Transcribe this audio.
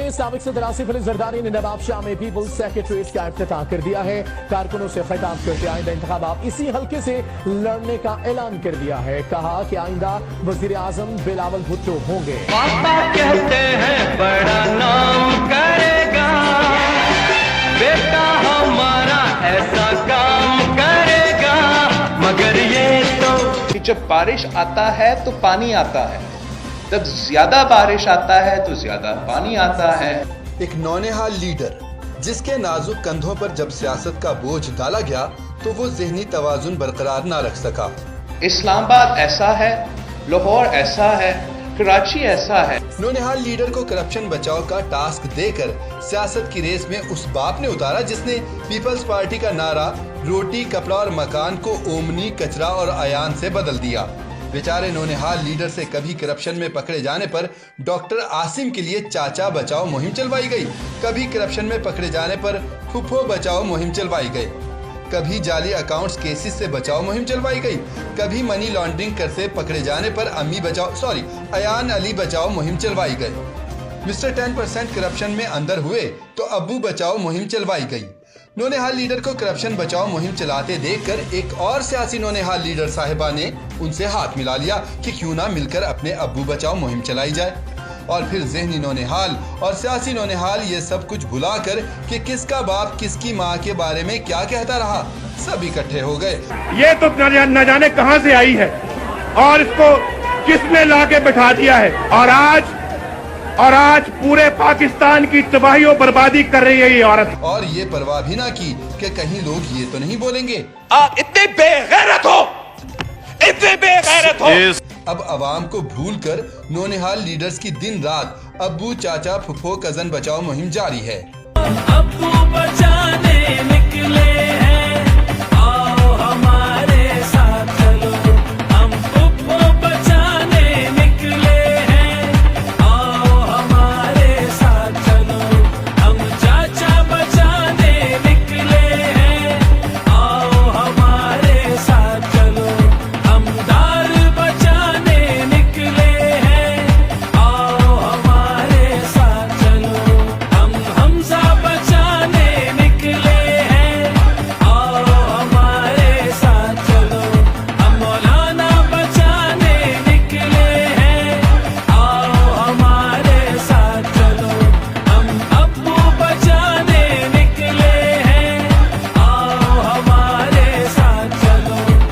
में साबिक सदर आसिफ अली जरदारी ने नवाब शाह में पीपल्स सेक्रेटरीज का इफ्तिताह कर दिया है। कारकुनों से खिताब करते आइंदा इंतखाबात इसी हल्के से लड़ने का ऐलान कर दिया है। कहा कि आइंदा वजीर आजम बिलावल भुट्टो होंगे। पापा कहते हैं बड़ा नाम करेगा, बेटा हमारा ऐसा काम करेगा, मगर ये तो जब बारिश आता है तो पानी आता है, जब ज्यादा बारिश आता है तो ज्यादा पानी आता है। एक नौनिहाल लीडर जिसके नाजुक कंधों पर जब सियासत का बोझ डाला गया तो वो ज़हनी तवाज़ुन बरकरार ना रख सका। इस्लामाबाद ऐसा है, लाहौर ऐसा है, कराची ऐसा है। नौनिहाल लीडर को करप्शन बचाओ का टास्क देकर सियासत की रेस में उस बाप ने उतारा जिसने पीपल्स पार्टी का नारा रोटी कपड़ा और मकान को ओमनी कचरा और अयान से बदल दिया। बेचारे नौनिहाल लीडर से कभी करप्शन में पकड़े जाने पर डॉक्टर आसिम के लिए चाचा बचाओ मुहिम चलवाई गई, कभी करप्शन में पकड़े जाने पर फुफो बचाओ मुहिम चलवाई गई, कभी जाली अकाउंट्स केसेस से बचाओ मुहिम चलवाई गई, कभी मनी लॉन्ड्रिंग करते पकड़े जाने पर अयान अली बचाओ मुहिम चलवाई गई। मिस्टर 10% करप्शन में अंदर हुए तो अब्बू बचाओ मुहिम चलवाई गई। नौनिहाल लीडर को करप्शन बचाओ मुहिम चलाते देखकर एक और सियासी नौनिहाल लीडर साहिबा ने उनसे हाथ मिला लिया कि क्यों ना मिलकर अपने अब्बू बचाओ मुहिम चलाई जाए। और फिर ज़हनी नौनिहाल और सियासी नौनिहाल ये सब कुछ भुलाकर कि किसका बाप किसकी माँ के बारे में क्या कहता रहा, सब इकट्ठे हो गए। ये तो न जाने कहां से आई है और इसको किसने लाके बैठा दिया है, और आज पूरे पाकिस्तान की तबाही और बर्बादी कर रही है ये औरत। और ये परवाह भी ना की कि कहीं लोग ये तो नहीं बोलेंगे आप इतने बेगैरत हो, इतने बेगैरत हो। अब अवाम को भूलकर नौनिहाल लीडर्स की दिन रात अब्बू चाचा फुफो कजन बचाओ मुहिम जारी है। अब्बू बचाने में